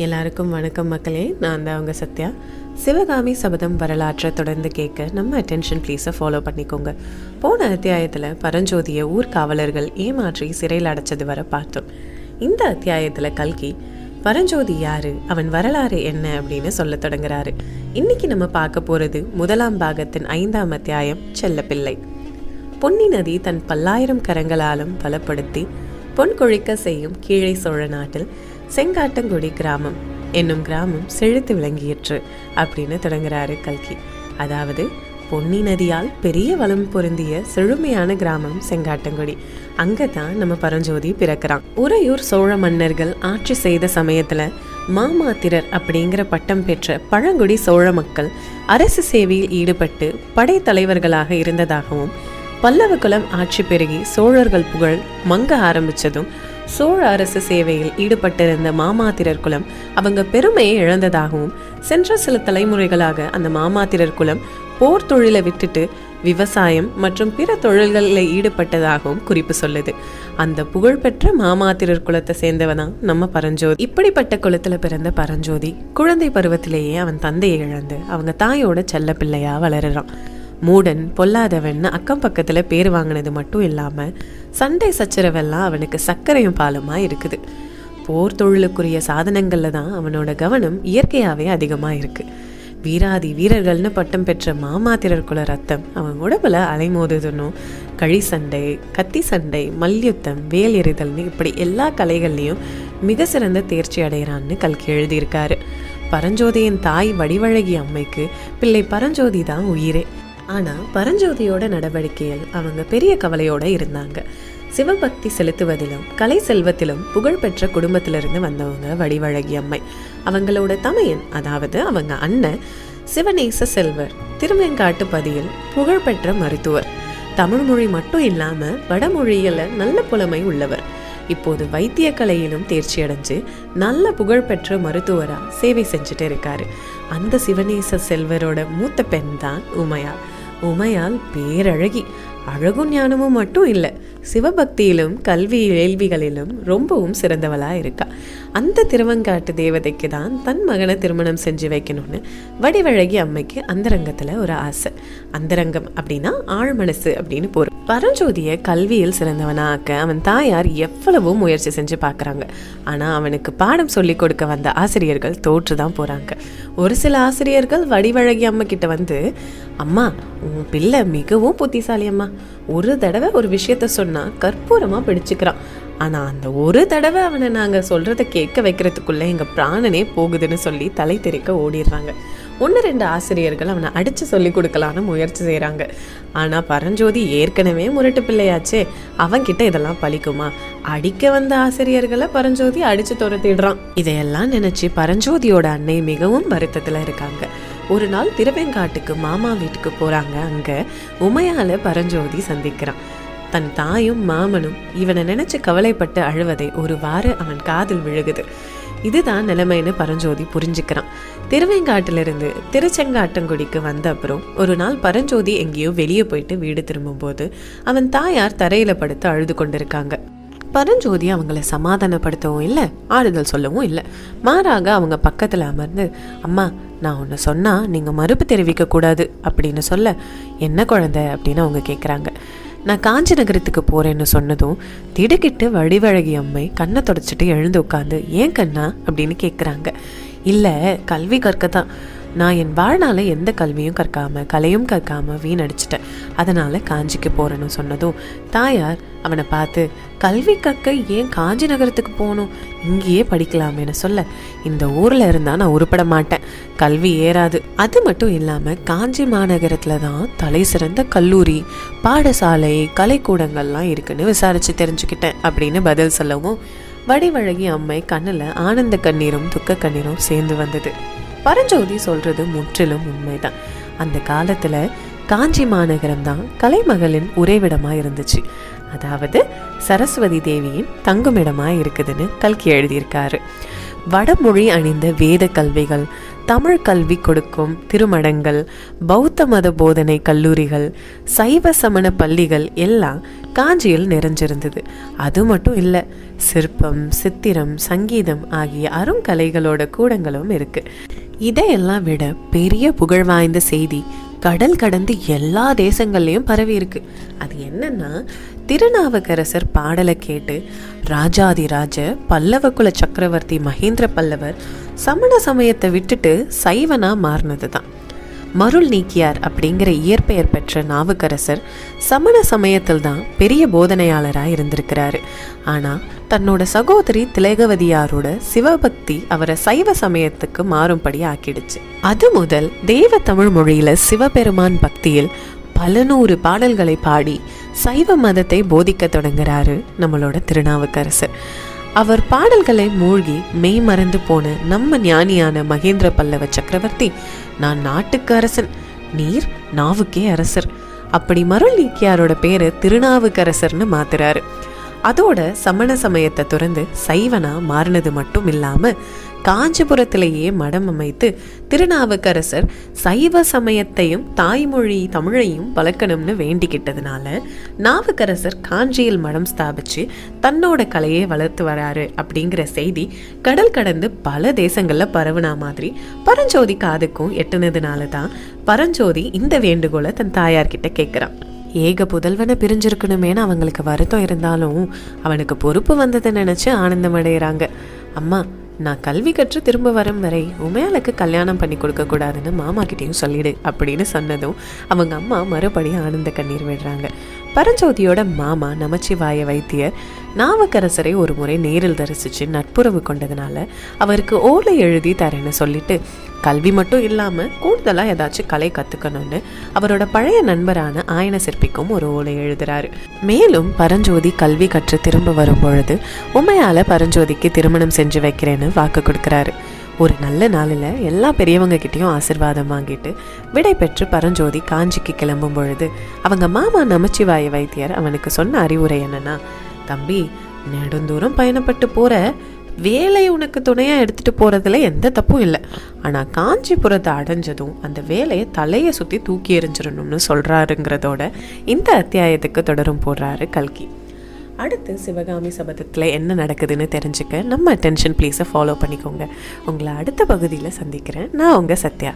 எல்லாருக்கும் வணக்கம் மக்களே. நான் தான் அவங்க சத்யா. சிவகாமி சபதம் வரலாற்றை தொடர்ந்து கேட்க நம்ம அட்டென்ஷன் ப்ளீஸை ஃபாலோ பண்ணிக்கோங்க. போன அத்தியாயத்தில் பரஞ்சோதியை ஊர்காவலர்கள் ஏமாற்றி சிறையில் அடைச்சது வர பார்த்தோம். இந்த அத்தியாயத்தில் கல்கி பரஞ்சோதி யாரு, அவன் வரலாறு என்ன அப்படின்னு சொல்ல தொடங்குறாரு. இன்னைக்கு நம்ம பார்க்க போகிறது முதலாம் பாகத்தின் 5ஆம் அத்தியாயம், செல்லப்பிள்ளை. பொன்னி நதி தன் 10,000 கரங்களாலும் பலப்படுத்தி பொன் கொழிக்க செய்யும் கீழே சோழ நாட்டில் செங்காட்டங்குடி கிராமம் என்னும் கிராமம் செழித்து விளங்கியிற்று அப்படின்னு தொடங்குறாரு கல்கி. அதாவது பொன்னி நதியால் பெரிய வளம் பொருந்திய செழுமையான கிராமம் செங்காட்டங்குடி. அங்கதான் நம்ம பரஞ்சோதி பிறக்கிறான். உறையூர் சோழ மன்னர்கள் ஆட்சி செய்த சமயத்துல மாமாத்திரர் அப்படிங்கிற பட்டம் பெற்ற பழங்குடி சோழ மக்கள் அரசு சேவையில் ஈடுபட்டு படைத்தலைவர்களாக இருந்ததாகவும், பல்லவ குலம் ஆட்சி பெருகி சோழர்கள் புகழ் மங்க ஆரம்பிச்சதும் சோழ அரசு சேவையில் ஈடுபட்டிருந்த மாமாத்திரர் குலம் அவங்க பெருமையை இழந்ததாகவும், சென்ற சில தலைமுறைகளாக அந்த மாமாத்திரர் குலம் போர் தொழிலை விட்டுட்டு விவசாயம் மற்றும் பிற தொழில்களில் ஈடுபட்டதாகவும் குறிப்பு சொல்லுது. அந்த புகழ்பெற்ற மாமாத்திரர் குலத்தை சேர்ந்தவதான் நம்ம பரஞ்சோதி. இப்படிப்பட்ட குலத்துல பிறந்த பரஞ்சோதி குழந்தை பருவத்திலேயே அவன் தந்தையை இழந்து அவங்க தாயோட செல்ல பிள்ளையா வளருறான். மூடன் பொல்லாதவன் அக்கம் பக்கத்துல பேர் வாங்கினது மட்டும் இல்லாம சண்டை சச்சரவெல்லாம் அவனுக்கு சர்க்கரையும் பாலுமா இருக்குது. போர் தொழிலுக்குரிய சாதனங்கள்ல தான் அவனோட கவனம் இயற்கையாவே அதிகமா இருக்கு. வீராதி வீரர்கள்னு பட்டம் பெற்ற மாமாத்திரர் குல ரத்தம் அவன் உடம்புல அலைமோதுதுன்னும், கழி சண்டை, கத்தி சண்டை, மல்யுத்தம், வேல் எறிதல்னு இப்படி எல்லா கலைகள்லையும் மிக சிறந்த தேர்ச்சி அடைகிறான்னு கல்கி எழுதியிருக்காரு. பரஞ்சோதியின் தாய் வடிவழகி அம்மைக்கு பிள்ளை பரஞ்சோதி தான் உயிரே. ஆனா பரஞ்சோதியோட நடவடிக்கையில் அவங்க பெரிய கவலையோட இருந்தாங்க. சிவபக்தி செலுத்துவதிலும் கலை செல்வத்திலும் புகழ்பெற்ற குடும்பத்திலிருந்து வந்தவங்க வடிவழகி அம்மை. அவங்களோட தமையன், அதாவது அவங்க அண்ணன் சிவநேச செல்வர் திருவெங்காட்டு பதியில் புகழ்பெற்ற மருத்துவர். தமிழ் மொழி மட்டும் இல்லாம வடமொழியில நல்ல புலமை உள்ளவர். இப்போது வைத்திய கலையிலும் தேர்ச்சி அடைஞ்சு நல்ல புகழ்பெற்ற மருத்துவரா சேவை செஞ்சுட்டு இருக்காரு. அந்த சிவநேச செல்வரோட மூத்த பெண் தான் உமையாள். உமையாள் பேரழகி. அழகும் ஞானமும் மட்டும் இல்லை, சிவபக்தியிலும் கல்வி வேள்விகளிலும் ரொம்பவும் சிறந்தவளா இருக்கா. அந்த திருவெங்காட்டு தேவதைக்கு தான் தன் மகனை திருமணம் செஞ்சு வைக்கணும்னு வடிவழகி அம்மைக்கு அந்தரங்கத்துல ஒரு ஆசை. அந்தரங்கம் அப்படின்னா ஆழ்மனசு அப்படின்னு பொருள். பரஞ்சோதிய கல்வியில் சிறந்தவனாக்க அவன் தாயார் எவ்வளவோ முயற்சி செஞ்சு பார்க்குறாங்க. ஆனால் அவனுக்கு பாடம் சொல்லி கொடுக்க வந்த ஆசிரியர்கள் தோற்றுதான் போகிறாங்க. ஒரு சில ஆசிரியர்கள் வடிவழகி அம்மா கிட்ட வந்து, அம்மா உன் பிள்ளை மிகவும் புத்திசாலி அம்மா, ஒரு தடவை ஒரு விஷயத்த சொன்னா கற்பூரமா பிடிச்சுக்கிறான், ஆனா அந்த ஒரு தடவை அவனை நாங்க சொல்றத கேட்க வைக்கிறதுக்குள்ள எங்க பிராணனே போகுதுன்னு சொல்லி தலை தெறிக்க ஓடிடுறாங்க. 1-2 ஆசிரியர்கள் அவனை அடிச்சு சொல்லி கொடுக்கலான்னு முயற்சி செய்யறாங்க. ஆனா பரஞ்சோதி ஏற்கனவே முரட்டு பிள்ளையாச்சே, அவன்கிட்ட இதெல்லாம் பலிக்குமா? அடிக்க வந்த ஆசிரியர்களை பரஞ்சோதி அடிச்சு துரத்திடுறான். இதையெல்லாம் நினைச்சு பரஞ்சோதியோட அன்னை மிகவும் வருத்தத்துல இருக்காங்க. ஒரு நாள் திருவெங்காட்டுக்கு மாமா வீட்டுக்கு போறாங்க. அங்க உமையால பரஞ்சோதி சந்திக்கிறான். தன் தாயும் மாமனும் இவனை நினைச்சு கவலைப்பட்டு அழுவதை ஒரு வாரம் அவன் காதில் விழுகுது. இதுதான் நிலைமைன்னு பரஞ்சோதி புரிஞ்சுக்கிறான். திருவெங்காட்டிலிருந்து திருச்செங்காட்டங்குடிக்கு வந்த அப்புறம் ஒரு நாள் பரஞ்சோதி எங்கேயோ வெளியே போயிட்டு வீடு திரும்பும்போது அவன் தாயார் தரையில படுத்து அழுது கொண்டிருக்காங்க. பரஞ்சோதி அவங்கள சமாதானப்படுத்தவும் இல்லை, ஆறுதல் சொல்லவும் இல்லை. மாறாக அவங்க பக்கத்துல அமர்ந்து, அம்மா நான் ஒன்று சொன்னா நீங்க மறுப்பு தெரிவிக்க கூடாது அப்படின்னு சொல்ல, என்ன குழந்தை அப்படின்னு அவங்க கேட்குறாங்க. நான் காஞ்சி நகரத்துக்கு போறேன்னு சொன்னதும் திடுக்கிட்டு வடிவழகி அம்மை கண்ணை தொடச்சிட்டு எழுந்து உட்காந்து, ஏன் கண்ணா அப்படின்னு கேட்குறாங்க. இல்லை, கல்வி கற்கத்தான். நான் என் வாழ்நாள எந்த கல்வியும் கற்காம கலையும் கற்காம வீணடிச்சிட்டேன், அதனால காஞ்சிக்கு போறேன்னு சொன்னதும் தாயார் அவனை பார்த்து, கல்வி கற்க ஏன் காஞ்சி நகரத்துக்கு போகணும், இங்கேயே படிக்கலாமேன்னு சொல்ல, இந்த ஊர்ல இருந்தா நான் உருப்பட மாட்டேன், கல்வி ஏறாது. அது மட்டும் இல்லாம காஞ்சி மாநகரத்துல தான் தலை சிறந்த கல்லூரி, பாடசாலை, கலைக்கூடங்கள்லாம் இருக்குன்னு விசாரிச்சு தெரிஞ்சுக்கிட்டேன் அப்படின்னு பதில் சொல்லவும் வடிவழகி அம்மை கண்ணுல ஆனந்த கண்ணீரும் துக்க கண்ணீரும் சேர்ந்து வந்தது. பரஞ்சோதி சொல்றது முற்றிலும் உண்மைதான். அந்த காலத்துல காஞ்சி மாநகரம் தான் கலைமகளின் உறைவிடமா இருந்துச்சு. அதாவது சரஸ்வதி தேவியின் தங்குமிடமா இருக்குதுன்னு கல்கி எழுதியிருக்காரு. வடமொழி அணிந்த வேத கல்விகள், தமிழ் கல்வி கொடுக்கும் திருமடங்கள், பௌத்த மத போதனை கல்லூரிகள், சைவ சமண பள்ளிகள் எல்லாம் காஞ்சியில் நிறைஞ்சிருந்தது. அது மட்டும் இல்லை, சிற்பம், சித்திரம், சங்கீதம் ஆகிய அருங்கலைகளோட கூடங்களும் இருக்கு. இதையெல்லாம் விட பெரிய புகழ் வாய்ந்த செய்தி கடல் கடந்து எல்லா தேசங்கள்லையும் பரவி இருக்கு. அது என்னன்னா, திருநாவுக்கரசர் பாடலை கேட்டு ராஜாதிராஜ பல்லவ குல சக்கரவர்த்தி மகேந்திர பல்லவர் சமண சமயத்தை விட்டுட்டு சைவனா மாறினது தான். மருள் நீக்கியார் அப்படிங்கிற இயற்பெயர் பெற்ற நாவுக்கரசர் சமண சமயத்தில் தான் பெரிய போதனையாளராக இருந்திருக்கிறாரு. ஆனால் தன்னோட சகோதரி திலகவதியாரோட சிவபக்தி அவரை சைவ சமயத்துக்கு மாறும்படி ஆக்கிடுச்சு. அது முதல் தேவ தமிழ் மொழியில சிவபெருமான் பக்தியில் பல நூறு பாடல்களை பாடி சைவ மதத்தை போதிக்க தொடங்குறாரு நம்மளோட திருநாவுக்கரசர். அவர் பாடல்களை மூழ்கி மெய் மறந்து போன நம்ம ஞானியான மகேந்திர பல்லவ சக்கரவர்த்தி, நான் நாட்டுக்கு அரசன், நீர் நாவுக்கே அரசர், அப்படி மருள் நீக்கியாரோட பேரு திருநாவுக்கரசர்னு மாத்துறாரு. அதோட சமண சமயத்தை துறந்து சைவனா மாறினது மட்டும் இல்லாம காஞ்சிபுரத்திலேயே மடம் அமைத்து திருநாவுக்கரசர் சைவ சமயத்தையும் தாய்மொழி தமிழையும் வளர்க்கணும்னு வேண்டிக்கிட்டதுனால நாவுக்கரசர் காஞ்சியில் மடம் ஸ்தாபிச்சு தன்னோட கலையை வளர்த்து வராரு அப்படிங்கிற செய்தி கடல் கடந்து பல தேசங்கள்ல பரவுனா மாதிரி பரஞ்சோதி காதுக்கும் எட்டுனதுனால தான் பரஞ்சோதி இந்த வேண்டுகோளை தன் தாயார்கிட்ட கேட்குறான். ஏக புதல்வனை பிரிஞ்சிருக்கணுமேனு அவங்களுக்கு வருத்தம் இருந்தாலும் அவனுக்கு பொறுப்பு வந்ததை நினைச்சு ஆனந்தம் அடைகிறாங்க. அம்மா, நான் கல்வி கற்று திரும்ப வரும் வரை உமையாளுக்கு கல்யாணம் பண்ணி கொடுக்க கூடாதுன்னு மாமா கிட்டேயும் சொல்லிடு அப்படின்னு சொன்னதும் அவங்க அம்மா மறுபடியும் ஆனந்த கண்ணீர் விடுறாங்க. பரஞ்சோதியோட மாமா நமச்சிவாய வைத்தியர் நாவுக்கரசரை ஒரு முறை நேரில் தரிசிச்சு நட்புறவு கொண்டதுனால அவருக்கு ஓலை எழுதி தரேன்னு சொல்லிட்டு கல்வி மட்டும் இல்லாமல் கூடுதலாக ஏதாச்சும் கலை கற்றுக்கணும்னு அவரோட பழைய நண்பரான ஆயன சிற்பிக்கும் ஒரு ஓலை எழுதுறாரு. மேலும் பரஞ்சோதி கல்வி கற்று திரும்ப வரும் பொழுது உமையால பரஞ்சோதிக்கு திருமணம் செஞ்சு வைக்கிறேன்னு வாக்கு கொடுக்குறாரு. ஒரு நல்ல நாளில் எல்லா பெரியவங்க கிட்டேயும் ஆசிர்வாதம் வாங்கிட்டு விடை பெற்று பரஞ்சோதி காஞ்சிக்கு கிளம்பும் பொழுது அவங்க மாமா நமச்சிவாய வைத்தியர் அவனுக்கு சொன்ன அறிவுரை என்னன்னா, தம்பி, நெடுந்தூரம் பயணப்பட்டு போற, வேலை உனக்கு துணையா எடுத்துட்டு போறதுல எந்த தப்பும் இல்லை. ஆனா காஞ்சிபுரத்தை அடைஞ்சதும் அந்த வேலையை தலையை சுத்தி தூக்கி எறிஞ்சிடணும்னு சொல்றாருங்கிறதோட இந்த அத்தியாயத்துக்கு தொடரும் போடுறாரு கல்கி. அடுத்து சிவகாமி சபதத்தில் என்ன நடக்குதுன்னு தெரிஞ்சுக்க நம்ம அட்டென்ஷன் ப்ளீஸை ஃபாலோ பண்ணிக்கோங்க. உங்களை அடுத்த பகுதியில் சந்திக்கிறேன். நான் உங்கள் சத்யா.